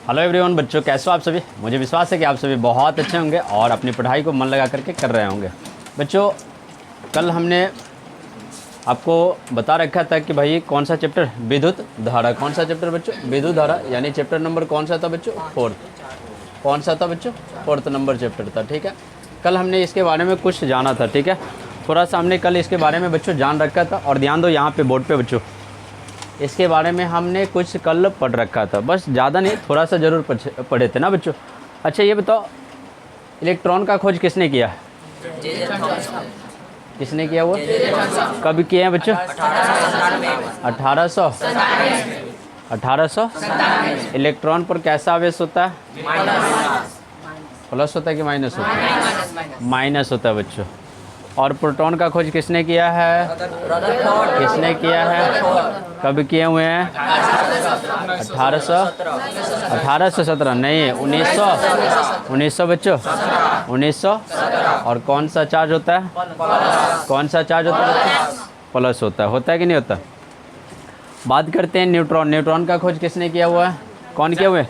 Hello everyone बच्चों, कैसे हो आप सभी। मुझे विश्वास है कि आप सभी बहुत अच्छे होंगे और अपनी पढ़ाई को मन लगा करके कर रहे होंगे। बच्चों, कल हमने आपको बता रखा था कि भाई कौन सा चैप्टर, विद्युत धारा। कौन सा चैप्टर बच्चों? विद्युत धारा। यानी चैप्टर नंबर कौन सा था बच्चों? फोर्थ। कौन सा था बच्चों? फोर्थ नंबर चैप्टर था। ठीक है, कल हमने इसके बारे में कुछ जाना था। ठीक है, थोड़ा सा हमने कल इसके बारे में बच्चों जान रखा था। और ध्यान दो यहाँ पे बोर्ड पे बच्चों, इसके बारे में हमने कुछ कल पढ़ रखा था, बस ज़्यादा नहीं, थोड़ा सा ज़रूर पढ़े थे ना बच्चों। अच्छा ये बताओ, इलेक्ट्रॉन का खोज किसने किया? किसने किया वो? कब किए हैं बच्चों? 1800। इलेक्ट्रॉन पर कैसा आवेश होता है? प्लस होता है कि माइनस होता है? माइनस होता है बच्चों। और प्रोटॉन का खोज किसने किया है? किसने किया है? कब किए हुए हैं? 1817 नहीं, 1900 बच्चों, 1900। और कौन सा चार्ज होता है? कौन सा चार्ज होता है बच्चों? प्लस होता है कि नहीं होता? बात करते हैं न्यूट्रॉन। न्यूट्रॉन का खोज किसने किया हुआ है? कौन किया हुआ है?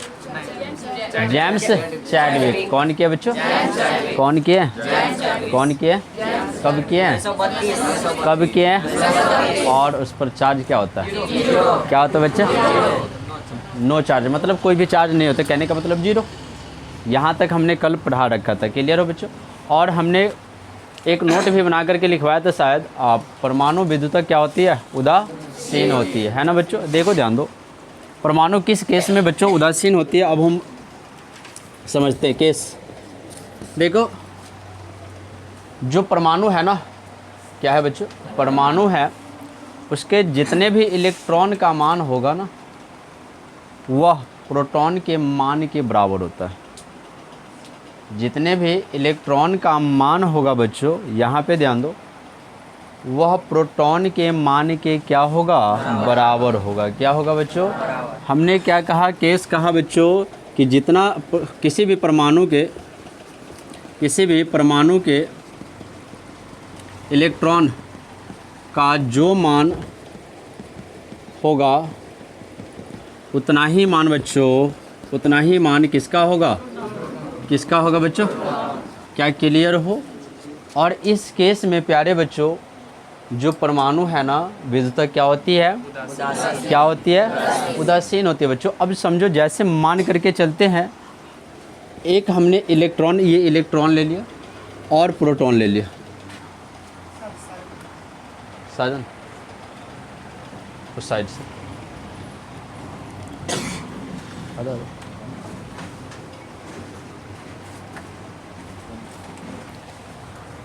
James Chadwick. कौन किया बच्चों? कौन किए? कौन किए? कब किए? कब किए? और उस पर चार्ज क्या होता है? क्या होता है बच्चे? नो चार्ज, मतलब कोई भी चार्ज नहीं होता, कहने का मतलब जीरो। यहाँ तक हमने कल पढ़ा रखा था। क्लियर हो बच्चों? और हमने एक नोट भी बना करके लिखवाया था शायद, परमाणु विद्युतता क्या होती है? उदासीन होती है ना बच्चों। देखो ध्यान दो, परमाणु किस केस में बच्चों उदासीन होती है? अब हम समझते हैं केस। देखो, जो परमाणु है ना, क्या है बच्चों? परमाणु है, उसके जितने भी इलेक्ट्रॉन का मान होगा ना, वह प्रोटॉन के मान के बराबर होता है। जितने भी इलेक्ट्रॉन का मान होगा बच्चों, यहाँ पे ध्यान दो, वह प्रोटॉन के मान के क्या होगा? बराबर होगा। क्या होगा बच्चों? हमने क्या कहा? केस कहा बच्चों कि जितना किसी भी परमाणु के इलेक्ट्रॉन का जो मान होगा, उतना ही मान बच्चों, उतना ही मान किसका होगा? किसका होगा बच्चों? क्या क्लियर हो? और इस केस में प्यारे बच्चों, जो परमाणु है ना, विद्युतता क्या होती है? क्या होती है? उदासीन होती है बच्चों। अब समझो, जैसे मान करके चलते हैं, एक हमने इलेक्ट्रॉन, ये इलेक्ट्रॉन ले लिया और प्रोटॉन ले लिया। साजन उस साइड से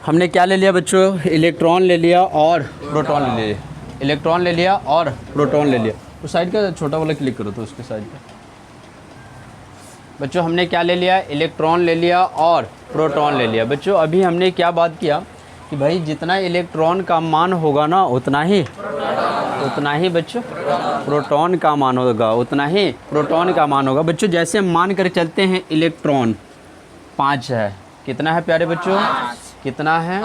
हमने क्या ले लिया बच्चों? इलेक्ट्रॉन ले लिया और प्रोटॉन ले लिया। इलेक्ट्रॉन ले लिया और प्रोटॉन ले लिया। उस साइड का छोटा वाला क्लिक करो तो उसके साइड का बच्चों, हमने क्या ले लिया? इलेक्ट्रॉन ले लिया और प्रोटॉन ले लिया। बच्चों अभी हमने क्या बात किया कि भाई जितना इलेक्ट्रॉन का मान होगा ना, उतना ही बच्चों प्रोटॉन का मान होगा, उतना ही प्रोटॉन का मान होगा। बच्चों जैसे हम मान कर चलते हैं, इलेक्ट्रॉन 5 है। कितना है प्यारे बच्चों? कितना है?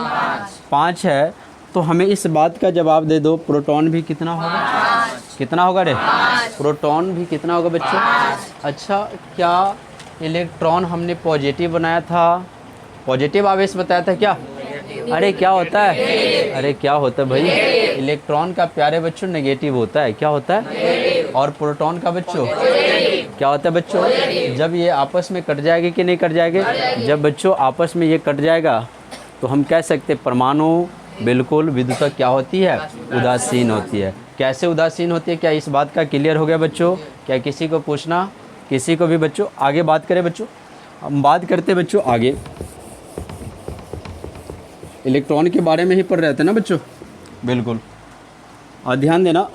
5 है। तो हमें इस बात का जवाब दे दो, प्रोटॉन भी कितना होगा? कितना होगा रे? प्रोटॉन भी कितना होगा बच्चों? अच्छा, क्या इलेक्ट्रॉन हमने पॉजिटिव बनाया था? पॉजिटिव आवेश बताया था क्या? अरे क्या होता है? अरे क्या होता है भाई? इलेक्ट्रॉन का प्यारे बच्चों नेगेटिव होता है। क्या होता है? और प्रोटॉन का बच्चों क्या होता है बच्चों? जब ये आपस में कट जाएगा कि नहीं कट जाएगा? जब बच्चों आपस में ये कट जाएगा तो हम कह सकते हैं परमाणु बिल्कुल विद्युतता क्या होती है? उदासीन होती है। कैसे उदासीन होती है? क्या इस बात का क्लियर हो गया बच्चों? क्या किसी को पूछना? किसी को भी बच्चों? आगे बात करें बच्चों, हम बात करते बच्चों आगे। इलेक्ट्रॉन के बारे में ही पढ़ रहे थे ना बच्चों? बिल्कुल, और ध्यान देना।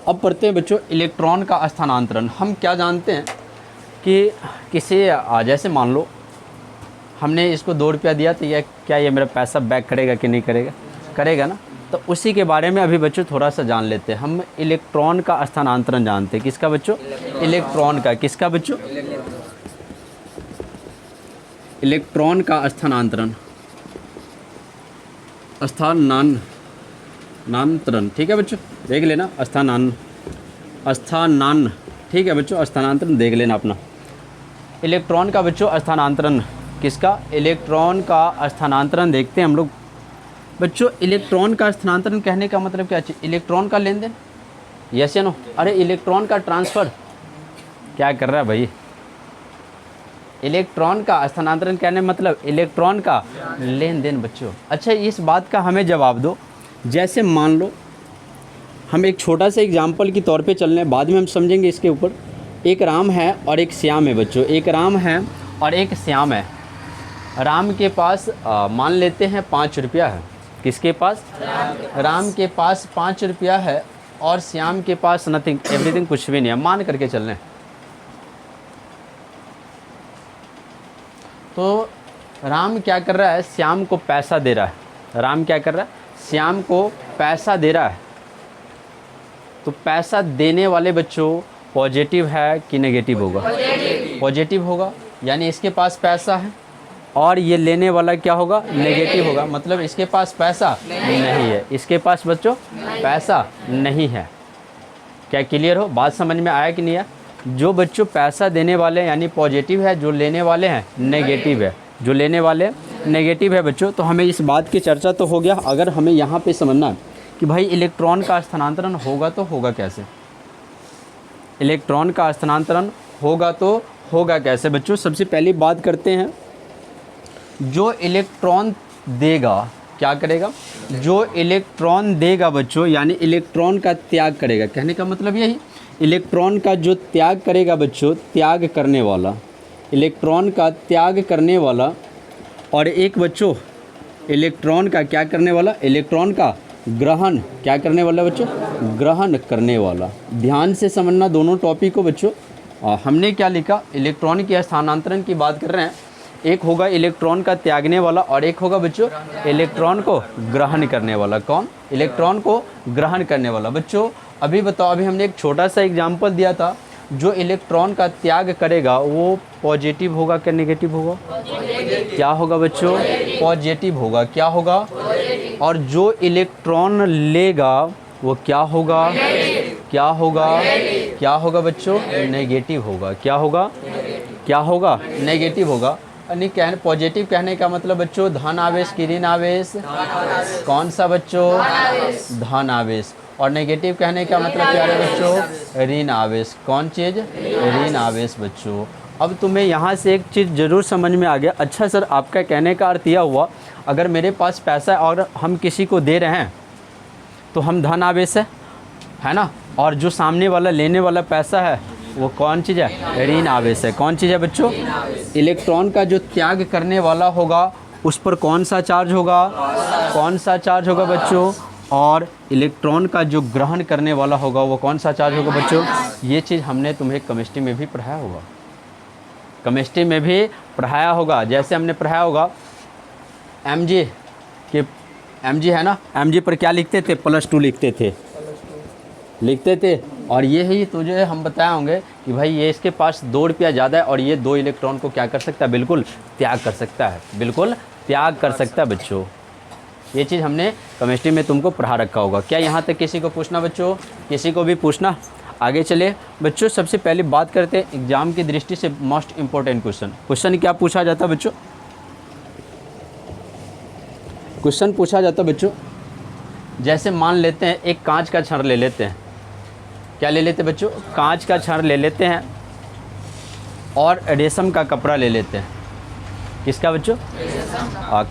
अब पढ़ते हैं बच्चों इलेक्ट्रॉन का स्थानांतरण। हम क्या जानते हैं कि किसी जैसे मान लो हमने इसको 2 रुपया दिया, तो यह क्या ये मेरा पैसा बैक करेगा कि नहीं करेगा? करेगा ना। तो उसी के बारे में अभी बच्चों थोड़ा सा जान लेते हैं। हम इलेक्ट्रॉन का स्थानांतरण जानते हैं। किसका बच्चों? इलेक्ट्रॉन का। किसका बच्चों? इलेक्ट्रॉन का स्थानांतरण, स्थानांतरण। ठीक है बच्चों, देख लेना। स्थानांतरण, ठीक है बच्चों, स्थानांतरण देख लेना अपना। इलेक्ट्रॉन का बच्चों स्थानांतरण, किसका? इलेक्ट्रॉन का स्थानांतरण देखते हैं हम लोग। बच्चों इलेक्ट्रॉन का स्थानांतरण कहने का मतलब क्या चाहिए? इलेक्ट्रॉन का लेन देन, यस या नो? अरे इलेक्ट्रॉन का ट्रांसफ़र, क्या कर रहा है भाई? इलेक्ट्रॉन का स्थानांतरण कहने मतलब इलेक्ट्रॉन का लेन देन बच्चों। अच्छा इस बात का हमें जवाब दो। जैसे मान लो हम एक छोटा सा एग्जाम्पल के तौर पे चल रहे हैं, बाद में हम समझेंगे इसके ऊपर। एक राम है और एक श्याम है बच्चों, एक राम है और एक श्याम है। राम के पास मान लेते हैं 5 रुपया है। किसके पास? राम के पास 5 रुपया है और श्याम के पास नथिंग, एवरीथिंग, कुछ भी नहीं है, मान करके चल रहे हैं। तो राम क्या कर रहा है? श्याम को पैसा दे रहा है। राम क्या कर रहा है? श्याम को पैसा दे रहा है। तो पैसा देने वाले बच्चों पॉजिटिव है कि नेगेटिव होगा? पॉजिटिव होगा, यानी इसके पास पैसा है और ये लेने वाला क्या होगा? नेगेटिव होगा, मतलब इसके पास पैसा नहीं है। इसके पास बच्चों पैसा नहीं है। क्या क्लियर हो? बात समझ में आया कि नहीं आया? जो बच्चों पैसा देने वाले यानी पॉजिटिव है, जो लेने वाले हैं नेगेटिव है। जो लेने वाले नेगेटिव है बच्चों, तो हमें इस बात की चर्चा तो हो गया। अगर हमें यहाँ पे समझना है कि भाई इलेक्ट्रॉन का स्थानांतरण होगा तो होगा कैसे? इलेक्ट्रॉन का स्थानांतरण होगा तो होगा कैसे बच्चों? सबसे पहली बात करते हैं, जो इलेक्ट्रॉन देगा क्या करेगा? जो इलेक्ट्रॉन देगा बच्चों यानी इलेक्ट्रॉन का त्याग करेगा। कहने का मतलब यही, इलेक्ट्रॉन का जो त्याग करेगा बच्चों, त्याग करने वाला, इलेक्ट्रॉन का त्याग करने वाला, और एक बच्चों इलेक्ट्रॉन का क्या करने वाला? इलेक्ट्रॉन का ग्रहण, क्या करने वाला बच्चों? ग्रहण करने वाला। ध्यान से समझना दोनों टॉपिक को बच्चों। हमने क्या लिखा? इलेक्ट्रॉन के स्थानांतरण की बात कर रहे हैं। एक होगा इलेक्ट्रॉन का त्यागने वाला और एक होगा बच्चों इलेक्ट्रॉन को ग्रहण करने वाला। कौन? इलेक्ट्रॉन को ग्रहण करने वाला। बच्चों अभी बताओ, अभी हमने एक छोटा सा एग्जाम्पल दिया था, जो इलेक्ट्रॉन का त्याग करेगा वो पॉजिटिव होगा क्या नेगेटिव होगा? क्या होगा बच्चों? पॉजिटिव होगा। क्या होगा? और जो इलेक्ट्रॉन लेगा वो क्या होगा? क्या होगा? क्या होगा बच्चों? नेगेटिव होगा। क्या होगा? क्या होगा? नेगेटिव होगा। यानी कहने पॉजिटिव कहने का मतलब बच्चों धन आवेश कि ऋण आवेश? कौन सा बच्चों? धन आवेश। और नेगेटिव कहने का मतलब क्या है बच्चों? ऋण आवेश। कौन चीज़? ऋण आवेश बच्चों। अब तुम्हें यहाँ से एक चीज़ ज़रूर समझ में आ गया। अच्छा सर, आपका कहने का अर्थ यह हुआ, अगर मेरे पास पैसा है और हम किसी को दे रहे हैं तो हम धन आवेश है ना, और जो सामने वाला लेने वाला पैसा है वो कौन चीज़ है? ऋण आवेश है। कौन चीज़ है बच्चों? इलेक्ट्रॉन का जो त्याग करने वाला होगा उस पर कौन सा चार्ज होगा? कौन सा चार्ज होगा बच्चों? और इलेक्ट्रॉन का जो ग्रहण करने वाला होगा वो कौन सा चार्ज होगा बच्चों? ये चीज़ हमने तुम्हें केमिस्ट्री में भी पढ़ाया होगा। केमिस्ट्री में भी पढ़ाया होगा। जैसे हमने पढ़ाया होगा Mg के, Mg है ना, Mg पर क्या लिखते थे? +2 लिखते थे। और ये ही तुझे हम बताए होंगे कि भाई ये इसके पास 2 रुपया ज़्यादा है और ये 2 इलेक्ट्रॉन को क्या कर सकता है? बिल्कुल त्याग कर सकता है। बिल्कुल त्याग कर सकता है बच्चों। ये चीज़ हमने केमिस्ट्री में तुमको पढ़ा रखा होगा। क्या यहाँ तक किसी को पूछना बच्चों? किसी को भी पूछना? आगे चले बच्चों। सबसे पहले बात करते हैं एग्जाम की दृष्टि से मोस्ट इम्पोर्टेंट क्वेश्चन क्या पूछा जाता है बच्चों? क्वेश्चन पूछा जाता है बच्चों, जैसे मान लेते हैं एक कांच का छड़ ले लेते हैं। क्या ले लेते हैं बच्चों? कांच का छड़ ले लेते हैं और रेशम का कपड़ा ले लेते हैं। किसका बच्चों?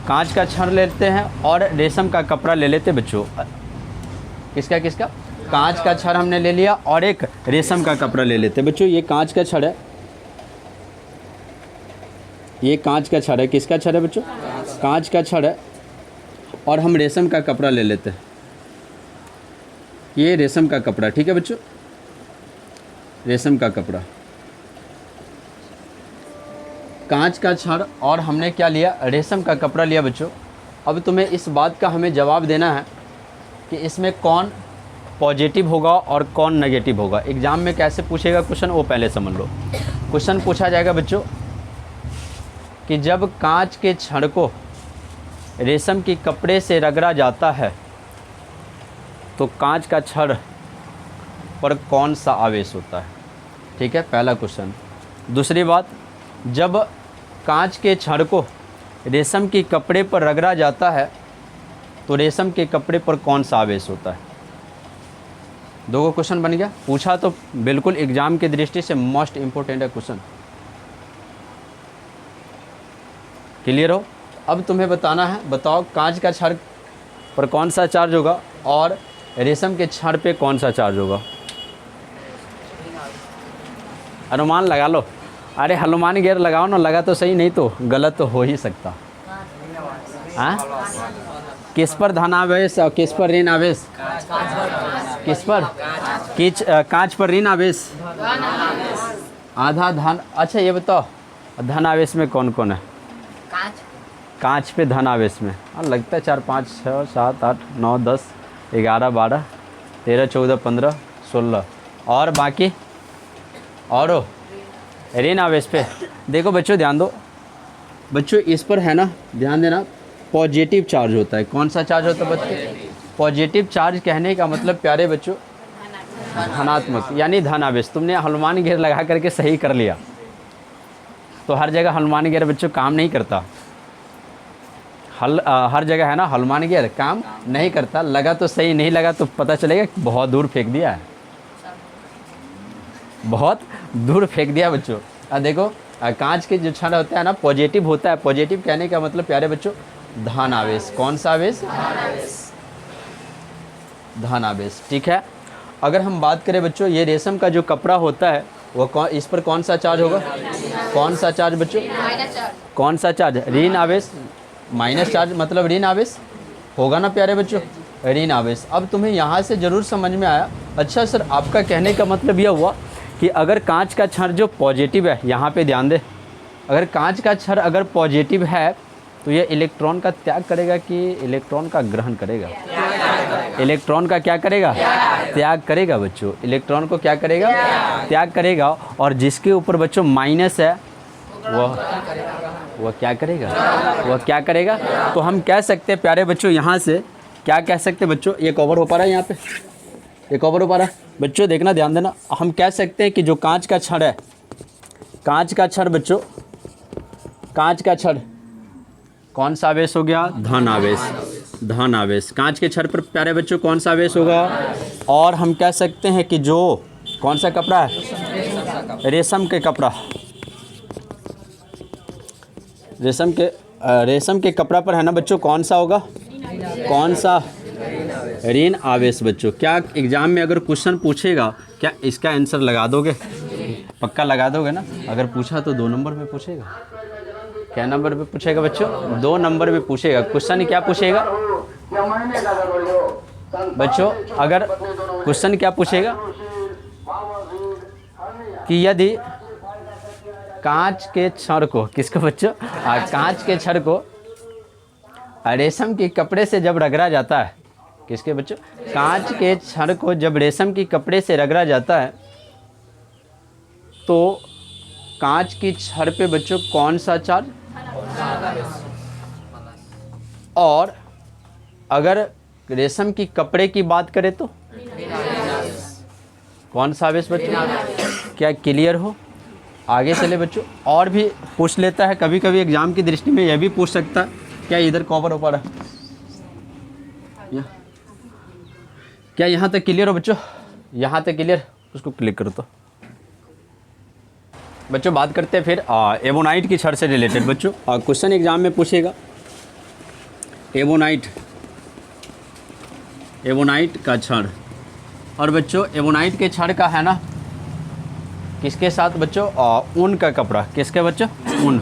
कांच का छड़ लेते हैं और रेशम का कपड़ा ले लेते हैं बच्चों। किसका किसका? कांच का छड़ हमने ले लिया और एक रेशम का कपड़ा ले लेते हैं बच्चों। ये कांच का छड़ है, ये कांच का छड़ है। किसका छड़ है बच्चों? कांच का छड़ है। और हम रेशम का कपड़ा ले लेते हैं, ये रेशम का कपड़ा। ठीक है बच्चों, रेशम का कपड़ा, कांच का छड़ और हमने क्या लिया? रेशम का कपड़ा लिया बच्चों। अब तुम्हें इस बात का हमें जवाब देना है कि इसमें कौन पॉजिटिव होगा और कौन नेगेटिव होगा। एग्ज़ाम में कैसे पूछेगा क्वेश्चन वो पहले समझ लो। क्वेश्चन पूछा जाएगा बच्चों कि जब कांच के छड़ को रेशम के कपड़े से रगड़ा जाता है तो कांच का छड़ पर कौन सा आवेश होता है। ठीक है, पहला क्वेश्चन। दूसरी बात, जब कांच के छड़ को रेशम के कपड़े पर रगड़ा जाता है तो रेशम के कपड़े पर कौन सा आवेश होता है? दो गो क्वेश्चन बन गया, पूछा तो बिल्कुल एग्जाम की दृष्टि से मोस्ट इंपोर्टेंट है क्वेश्चन। क्लियर हो? अब तुम्हें बताना है, बताओ कांच का छड़ पर कौन सा चार्ज होगा और रेशम के छड़ पे कौन सा चार्ज होगा? अनुमान लगा लो। अरे हनुमान गियर लगाओ ना, लगा तो सही, नहीं तो गलत तो हो ही सकता। हाँ, किस पर धन आवेश और किस पर ऋण आवेश? किस पर? कांच पर ऋण आवेश, आधा धन। अच्छा ये बताओ धन आवेश में कौन कौन है? कांच पे धन आवेश में लगता है 4 5 6 7 8 9 10 11 12 13 14 15 16 और बाकी और ऋण आवेश पे देखो बच्चों, ध्यान दो बच्चों, इस पर है ना, ध्यान देना, पॉजिटिव चार्ज होता है। कौन सा चार्ज होता है बच्चों? पॉजिटिव चार्ज कहने का मतलब प्यारे बच्चों धनात्मक, यानी धन आवेश। तुमने हनुमान गियर लगा करके सही कर लिया, तो हर जगह हनुमान गियर बच्चों काम नहीं करता। हर जगह है ना हनुमान गियर काम नहीं करता। लगा तो सही, नहीं लगा तो पता चलेगा बहुत दूर फेंक दिया है, बहुत दूर फेंक दिया बच्चों। देखो कांच के जो छड़ होता है ना, पॉजिटिव होता है। पॉजिटिव कहने का मतलब प्यारे बच्चों धन आवेश। कौन सा आवेश? धन आवेश। ठीक है। अगर हम बात करें बच्चों, ये रेशम का जो कपड़ा होता है वो इस पर कौन सा चार्ज होगा? कौन सा चार्ज बच्चों? कौन सा चार्ज? ऋण आवेश। माइनस चार्ज मतलब ऋण आवेश होगा ना प्यारे बच्चों, ऋण आवेश। अब तुम्हें यहाँ से ज़रूर समझ में आया। अच्छा सर, आपका कहने का मतलब यह हुआ कि अगर कांच का छड़ जो पॉजिटिव है, यहाँ पे ध्यान दे, अगर कांच का छड़ अगर पॉजिटिव है तो ये इलेक्ट्रॉन का त्याग करेगा कि इलेक्ट्रॉन का ग्रहण करेगा? इलेक्ट्रॉन का क्या करेगा? त्याग करेगा बच्चों। इलेक्ट्रॉन को क्या करेगा? त्याग करेगा। और जिसके ऊपर बच्चों माइनस है वह क्या करेगा? वह क्या करेगा? तो हम कह सकते हैं प्यारे बच्चों, यहाँ से क्या कह सकते हैं बच्चों, ये कवर हो पा रहा है, यहाँ पे ये कवर हो पा रहा है बच्चों, देखना ध्यान देना। हम कह सकते हैं कि जो कांच का छड़ है, कांच का छड़ बच्चों, कांच का छड़ कौन सा आवेश हो गया? धन आवेश। धन आवेश। कांच के छड़ पर प्यारे बच्चों कौन सा आवेश होगा? और हम कह सकते हैं कि जो कौन सा कपड़ा है? रेशम के कपड़ा, रेशम के कपड़ा पर है ना बच्चों, कौन सा होगा? कौन सा? ऋण आवेश बच्चों। क्या एग्जाम में अगर क्वेश्चन पूछेगा, क्या इसका आंसर लगा दोगे? पक्का लगा दोगे ना? अगर पूछा तो 2 नंबर पे पूछेगा। क्या नंबर पे पूछेगा बच्चों? 2 नंबर पे पूछेगा। क्वेश्चन क्या पूछेगा बच्चों? अगर क्वेश्चन क्या पूछेगा कि यदि कांच के छड़ को, किसको बच्चों? कांच के छड़ को रेशम के कपड़े से जब रगड़ा जाता है, किसके बच्चों? कांच के छड़ को जब रेशम के कपड़े से रगड़ा जाता है तो कांच की छड़ पे बच्चों कौन सा चार्ज? और अगर रेशम की कपड़े की बात करें तो कौन सा आवेश बच्चों? क्या क्लियर हो? आगे चले बच्चों। और भी पूछ लेता है कभी कभी एग्जाम की दृष्टि में, यह भी पूछ सकता है। क्या इधर कवर हो पा रहा है? क्या यहाँ तक क्लियर हो बच्चों? यहाँ तक क्लियर? उसको क्लिक करो तो बच्चों। बात करते हैं फिर एबोनाइट की छड़ से रिलेटेड बच्चों। क्वेश्चन एग्जाम में पूछेगा एबोनाइट का छड़। और बच्चों एबोनाइट के छड़ का है ना किसके साथ बच्चों? ऊन का कपड़ा। किसके बच्चों? ऊन।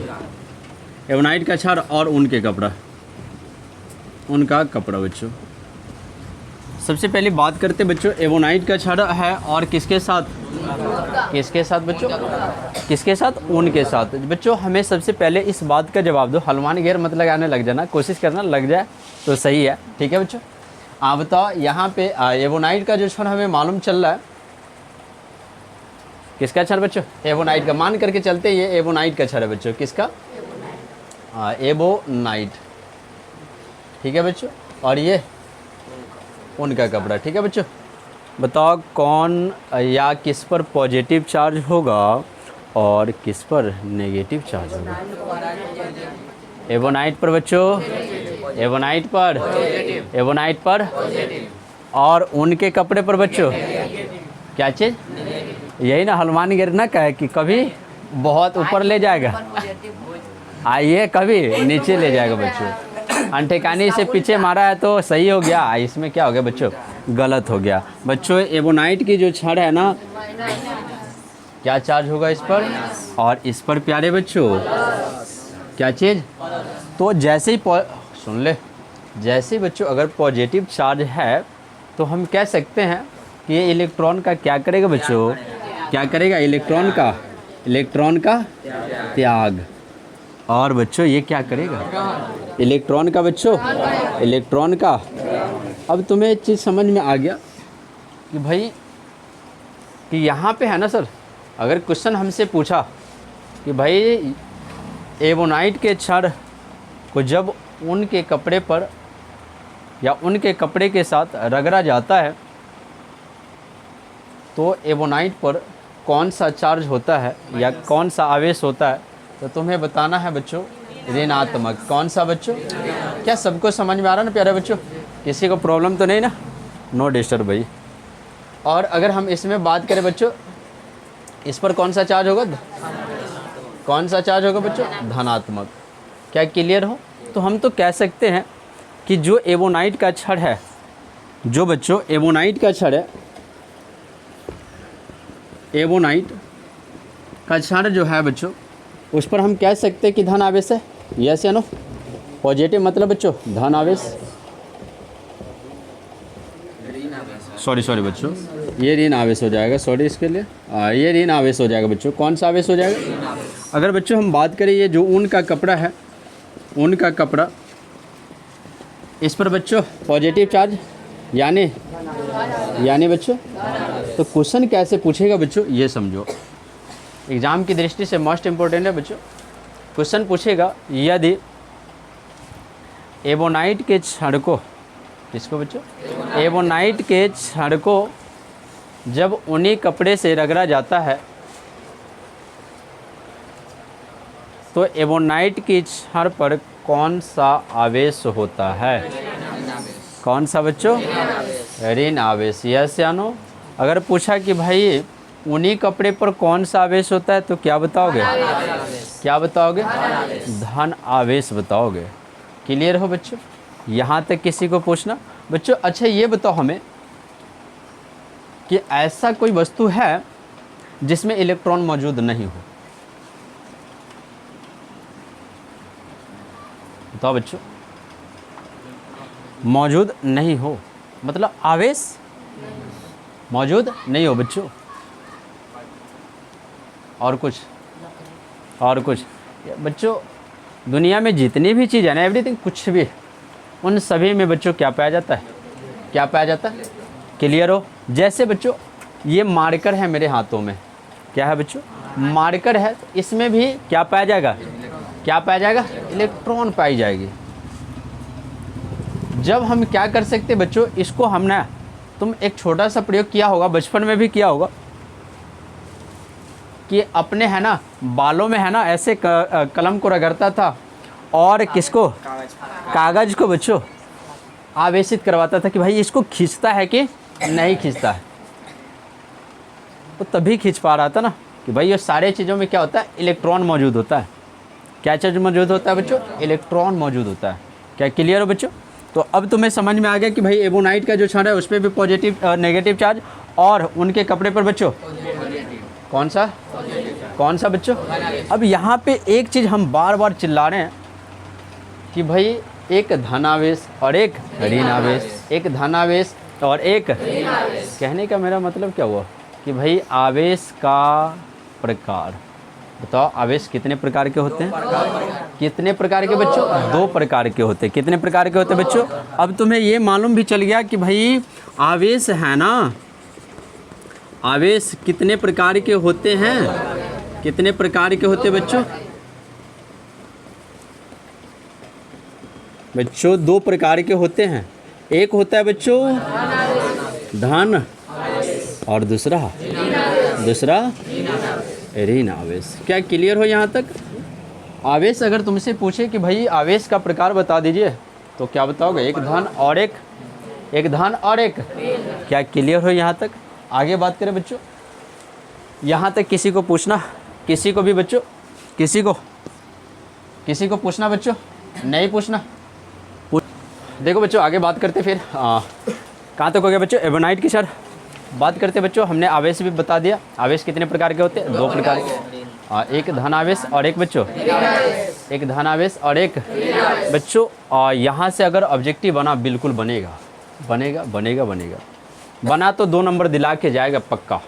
एबोनाइट का छड़ और ऊन के कपड़ा, ऊन का कपड़ा बच्चों। सबसे पहले बात करते बच्चों, एबोनाइट का छड़ है और किसके साथ? किसके साथ बच्चों? किसके साथ? ऊन के साथ। बच्चों हमें सबसे पहले इस बात का जवाब दो, हनुमान गियर मत लगाने लग जाना, कोशिश करना लग जाए तो सही है। ठीक है बच्चों। आप बताओ यहाँ पे एबोनाइट का जो छड़ हमें मालूम चल रहा है, किसका छड़ बच्चों? एबोनाइट का। मान करके चलते ये एबोनाइट का छड़ है बच्चों। किसका? एबोनाइट। ठीक है बच्चों। और ये ऊन का कपड़ा। ठीक है बच्चों। बताओ कौन या किस पर पॉजिटिव चार्ज होगा और किस पर नेगेटिव चार्ज होगा? एबोनाइट पर बच्चों, एबोनाइट पर, एबोनाइट पर और उनके कपड़े पर बच्चों क्या चीज़? यही ना हनुमान गिरना का है कि कभी बहुत ऊपर ले जाएगा, आइए कभी नीचे ले जाएगा बच्चों। अनठिकाने से पीछे मारा है तो सही हो गया, इसमें क्या हो गया बच्चों? गलत हो गया। बच्चों एबोनाइट की जो छड़ है ना, क्या चार्ज होगा इस पर और इस पर प्यारे बच्चों? क्या चीज़? तो जैसे ही सुन ले, जैसे ही बच्चों अगर पॉजिटिव चार्ज है तो हम कह सकते हैं कि ये इलेक्ट्रॉन का क्या करेगा बच्चों? क्या करेगा? इलेक्ट्रॉन का, इलेक्ट्रॉन का त्याग। और बच्चों ये क्या करेगा? इलेक्ट्रॉन का बच्चों, इलेक्ट्रॉन का। अब तुम्हें एक चीज़ समझ में आ गया कि भाई कि यहाँ पे है ना सर, अगर क्वेश्चन हमसे पूछा कि भाई एबोनाइट के क्षण को जब उनके कपड़े पर या उनके कपड़े के साथ रगड़ा जाता है तो एबोनाइट पर कौन सा चार्ज होता है या कौन सा आवेश होता है, तो तुम्हें बताना है बच्चों ऋणात्मक। कौन सा बच्चों? क्या सबको समझ में आ रहा ना प्यारे बच्चों? किसी को प्रॉब्लम तो नहीं ना? नो डिस्टर्ब भाई। और अगर हम इसमें बात करें बच्चों, इस पर कौन सा चार्ज होगा? कौन सा चार्ज होगा बच्चों? धनात्मक। क्या क्लियर हो? तो हम तो कह सकते हैं कि जो एबोनाइट का छड़ है, जो बच्चों एबोनाइट का छड़ है, एबोनाइट का छड़ जो है बच्चों, उस पर हम कह सकते हैं कि धन आवेश है। यस या नो? पॉजिटिव मतलब बच्चों धन आवेश, सॉरी बच्चों, ये ऋण आवेश हो जाएगा, सॉरी इसके लिए, ये ऋण आवेश हो जाएगा बच्चों। कौन सा आवेश हो जाएगा? अगर बच्चों हम बात करें ये जो ऊन का कपड़ा है, ऊन का कपड़ा, इस पर बच्चों पॉजिटिव चार्ज यानी बच्चों, तो क्वेश्चन कैसे पूछेगा बच्चों ये समझो। एग्ज़ाम की दृष्टि से मोस्ट इम्पोर्टेंट है बच्चों। क्वेश्चन पूछेगा यदि एबोनाइट के छड़ को, किसको बच्चों? एबोनाइट के छड़ को जब उन्हीं कपड़े से रगड़ा जाता है तो एबोनाइट की छड़ पर कौन सा आवेश होता है? कौन सा बच्चों? ऋण आवेश। यस या नो? अगर पूछा कि भाई उन्हीं कपड़े पर कौन सा आवेश होता है तो क्या बताओगे? क्या बताओगे? धन आवेश बताओगे। क्लियर हो बच्चों? यहाँ तक किसी को पूछना बच्चों? अच्छा ये बताओ हमें कि ऐसा कोई वस्तु है जिसमें इलेक्ट्रॉन मौजूद नहीं हो? बताओ बच्चों। मौजूद नहीं हो मतलब आवेश मौजूद नहीं हो बच्चों। और कुछ बच्चों, दुनिया में जितनी भी चीज़ है ना, एवरीथिंग, कुछ भी, उन सभी में बच्चों क्या पाया जाता है? क्या पाया जाता है? क्लियर हो? जैसे बच्चों ये मार्कर है मेरे हाथों में, क्या है बच्चों? मार्कर है। इसमें भी क्या पाया जाएगा? क्या पाया जाएगा? इलेक्ट्रॉन पाई जाएगी। जब हम क्या कर सकते बच्चों, इसको हमने, तुम एक छोटा सा प्रयोग किया होगा, बचपन में भी किया होगा, कि अपने है ना बालों में है ना ऐसे कलम को रगड़ता था और किसको? कागज़ को बच्चों आवेशित करवाता था कि भाई इसको खींचता है कि नहीं खींचता है। तो तभी खींच पा रहा था ना कि भाई ये सारे चीज़ों में क्या होता है? इलेक्ट्रॉन मौजूद होता है। क्या चीज़ मौजूद होता है बच्चों? इलेक्ट्रॉन मौजूद होता है। क्या क्लियर हो बच्चों? तो अब तुम्हें समझ में आ गया कि भाई एबोनाइट का जो छड़ है उस पर भी पॉजिटिव नेगेटिव चार्ज, और उनके कपड़े पर बच्चों कौन सा बच्चों? अब यहाँ पे एक चीज़ हम बार बार चिल्ला रहे हैं कि भाई एक धनावेश और एक ऋण आवेश, एक धनावेश और एक, कहने का मेरा मतलब क्या हुआ कि भाई आवेश का प्रकार बताओ। आवेश कितने प्रकार के होते हैं? कितने प्रकार के बच्चों? 2 प्रकार के होते हैं। कितने प्रकार के होते हैं बच्चों? अब तुम्हें ये मालूम भी चल गया कि भाई आवेश है ना, आवेश कितने प्रकार के होते हैं? कितने प्रकार के होते हैं बच्चों? बच्चों 2 प्रकार के होते हैं। एक होता है बच्चों धन और दूसरा ऋण आवेश। क्या क्लियर हो यहाँ तक? आवेश अगर तुमसे पूछे कि भाई आवेश का प्रकार बता दीजिए तो क्या बताओगे? एक धन और एक धन और एक। क्या क्लियर हो यहाँ तक? आगे बात करें बच्चों। यहाँ तक किसी को पूछना? किसी को भी बच्चों? किसी को पूछना बच्चों? नहीं पूछना? देखो बच्चों आगे बात करते फिर। कहाँ तक हो गया बच्चों? एबोनाइट की सर बात करते बच्चों। हमने आवेश भी बता दिया। आवेश कितने प्रकार के होते हैं? 2 प्रकार के। एक धन आवेश और एक बच्चों, एक धन आवेश और एक बच्चों। यहाँ से अगर ऑब्जेक्टिव बना, बिल्कुल बनेगा, बनेगा बनेगा बनेगा। बना तो 2 नंबर दिला के जाएगा पक्का।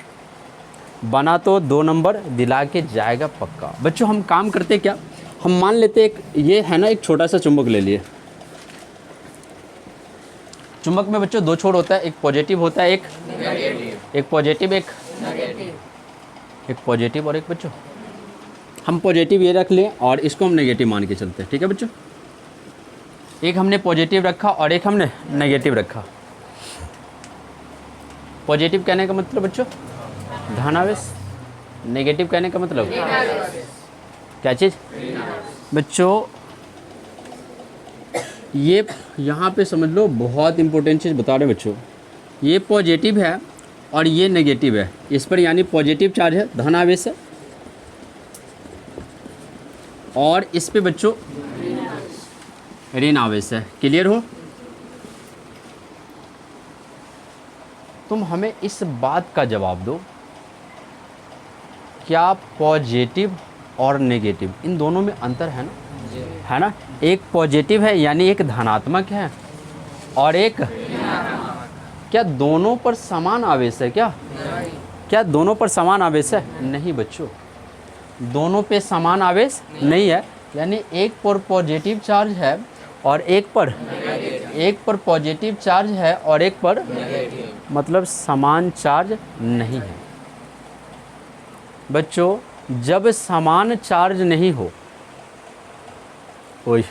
बना तो 2 नंबर दिला के जाएगा पक्का। बच्चों हम काम करते क्या, हम मान लेते एक ये है ना, एक छोटा सा चुंबक ले लिए। चुंबक में बच्चों 2 छोर होता है, एक पॉजिटिव होता है, एक पॉजिटिव, एक पॉजिटिव और एक बच्चों। हम पॉजिटिव ये रख लें और इसको हम नेगेटिव मान के चलते हैं, ठीक है बच्चों। एक हमने पॉजिटिव रखा और एक हमने नेगेटिव रखा। पॉजिटिव कहने का मतलब बच्चों धनावेश, नेगेटिव कहने का मतलब क्या चीज़ बच्चों? ये यहाँ पे समझ लो, बहुत इंपॉर्टेंट चीज़ बता रहे हैं बच्चों। ये पॉजिटिव है और ये नेगेटिव है। इस पर यानी पॉजिटिव चार्ज है, धनावेश है, और इस पे बच्चों ऋण आवेश है। क्लियर हो? तुम हमें इस बात का जवाब दो, क्या पॉजिटिव और नेगेटिव इन दोनों में अंतर है ना? है ना? एक पॉजिटिव है यानी एक धनात्मक है और एक, क्या दोनों पर समान आवेश है? क्या दोनों पर समान आवेश है? नहीं बच्चों, दोनों पे समान आवेश नहीं है। यानी एक पर पॉजिटिव चार्ज है और एक पर पॉजिटिव चार्ज है और एक पर मतलब समान चार्ज नहीं है बच्चों। जब समान चार्ज नहीं हो, ओए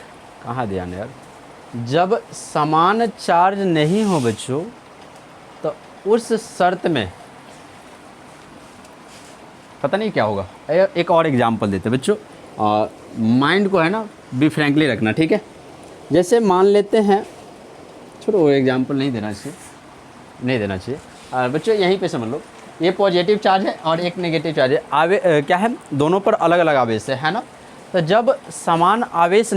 कहाँ ध्यान यार, जब समान चार्ज नहीं हो बच्चों तो उस शर्त में पता नहीं क्या होगा। एक और एग्जांपल देते बच्चों, माइंड को है ना बी फ्रैंकली रखना, ठीक है। जैसे मान लेते हैं, छोड़ो वो एग्जांपल नहीं देना चाहिए बच्चों। यहीं पे समझ लो, ये पॉजिटिव चार्ज है और एक नेगेटिव चार्ज है। क्या है, दोनों पर अलग अलग आवेश है ना। तो जब समान आवेश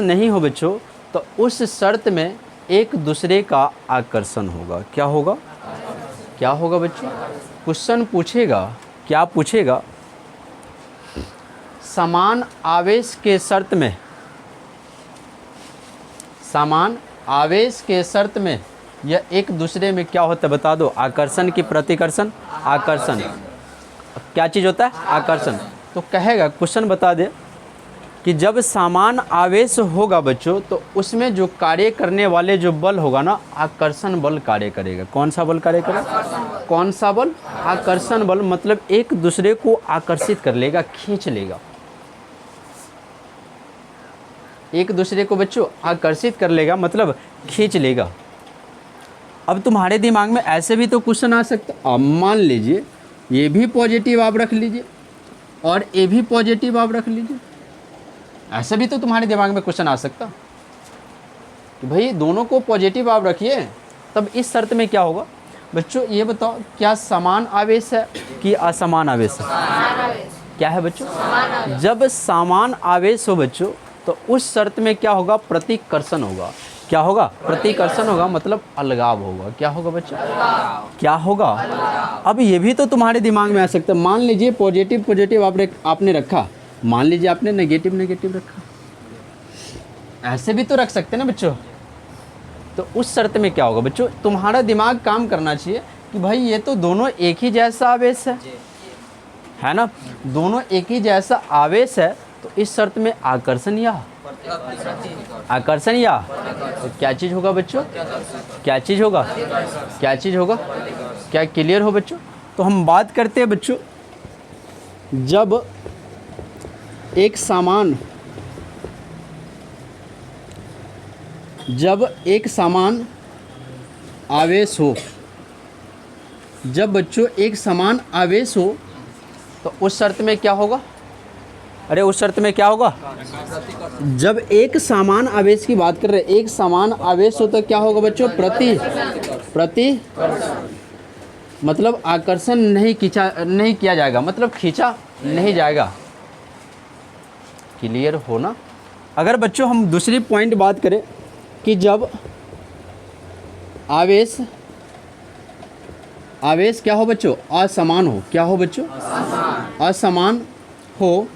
नहीं हो बच्चों तो उस शर्त में एक दूसरे का आकर्षण होगा। क्या होगा बच्चों? क्वेश्चन पूछेगा, क्या पूछेगा? समान आवेश के शर्त में यह एक दूसरे में क्या होता है बता दो? आकर्षण की प्रतिकर्षण, आकर्षण। क्या चीज़ होता है? आकर्षण। तो कहेगा, क्वेश्चन बता दे कि जब समान आवेश होगा बच्चों तो उसमें जो कार्य करने वाले जो बल होगा ना, आकर्षण बल कार्य करेगा। कौन सा बल कार्य करेगा? कौन सा बल? आकर्षण बल। मतलब एक दूसरे को आकर्षित कर लेगा, खींच लेगा। एक दूसरे को बच्चों आकर्षित कर लेगा मतलब खींच लेगा। अब तुम्हारे दिमाग में ऐसे भी तो क्वेश्चन आ सकता। अब मान लीजिए ये भी पॉजिटिव आप रख लीजिए और ये भी पॉजिटिव आप रख लीजिए, ऐसे भी तो तुम्हारे दिमाग में क्वेश्चन आ सकता कि भाई दोनों को पॉजिटिव आप रखिए, तब इस शर्त में क्या होगा बच्चों? ये बताओ, क्या समान आवेश है कि असमान आवेश है? क्या है बच्चों? जब समान आवेश हो बच्चों तो उस शर्त में क्या होगा? प्रतिकर्षण होगा। क्या होगा? प्रतिकर्षण होगा, मतलब अलगाव होगा। क्या होगा बच्चों? क्या होगा? अब ये भी तो तुम्हारे दिमाग में आ सकता है। मान लीजिए पॉजिटिव आपने रखा, मान लीजिए आपने नेगेटिव रखा, ऐसे भी तो रख सकते हैं ना बच्चों। तो उस शर्त में क्या होगा बच्चों? तुम्हारा दिमाग काम करना चाहिए कि भाई ये तो दोनों एक ही जैसा आवेश है ना, दोनों एक ही जैसा आवेश है, तो इस शर्त में आकर्षण या तो क्या चीज़ होगा बच्चों? क्या चीज़ होगा? क्या क्लियर हो बच्चों? तो हम बात करते हैं बच्चों, जब एक समान आवेश हो, जब बच्चों एक समान आवेश हो तो उस शर्त में क्या होगा? अरे उस शर्त में क्या होगा? जब एक समान आवेश की बात कर रहे हैं, एक समान आवेश हो तो क्या होगा बच्चों? प्रति मतलब आकर्षण नहीं किया जाएगा, मतलब खींचा नहीं जाएगा। क्लियर हो ना? अगर बच्चों हम दूसरी पॉइंट बात करें कि जब आवेश क्या हो बच्चों? असमान हो। क्या हो बच्चों? असमान हो।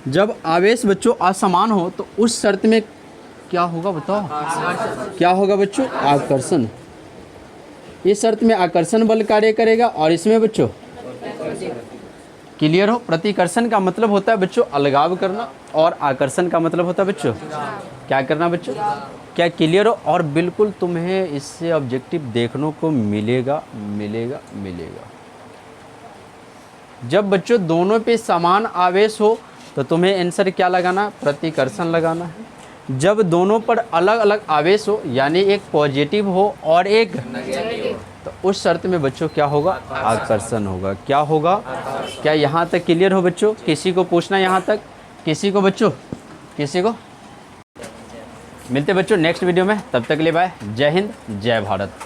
जब आवेश बच्चों असमान हो तो उस शर्त में क्या होगा बताओ? क्या होगा बच्चों? आकर्षण। इस शर्त में आकर्षण बल कार्य करेगा और इसमें बच्चों क्लियर हो? प्रतिकर्षण का मतलब होता है बच्चों अलगाव करना और आकर्षण का मतलब होता है बच्चों क्या करना बच्चों? क्या क्लियर हो? और बिल्कुल तुम्हें इससे ऑब्जेक्टिव देखने को मिलेगा। जब बच्चों दोनों पे समान आवेश हो तो तुम्हें आंसर क्या लगाना? प्रतिकर्षण लगाना है। जब दोनों पर अलग अलग आवेश हो यानी एक पॉजिटिव हो और एक नेगेटिव, तो उस शर्त में बच्चों क्या होगा? आकर्षण होगा। क्या होगा? क्या यहाँ तक क्लियर हो बच्चों? किसी को पूछना यहाँ तक? किसी को बच्चों? किसी को? मिलते बच्चों नेक्स्ट वीडियो में, तब तक के लिए बाय। जय हिंद, जय भारत।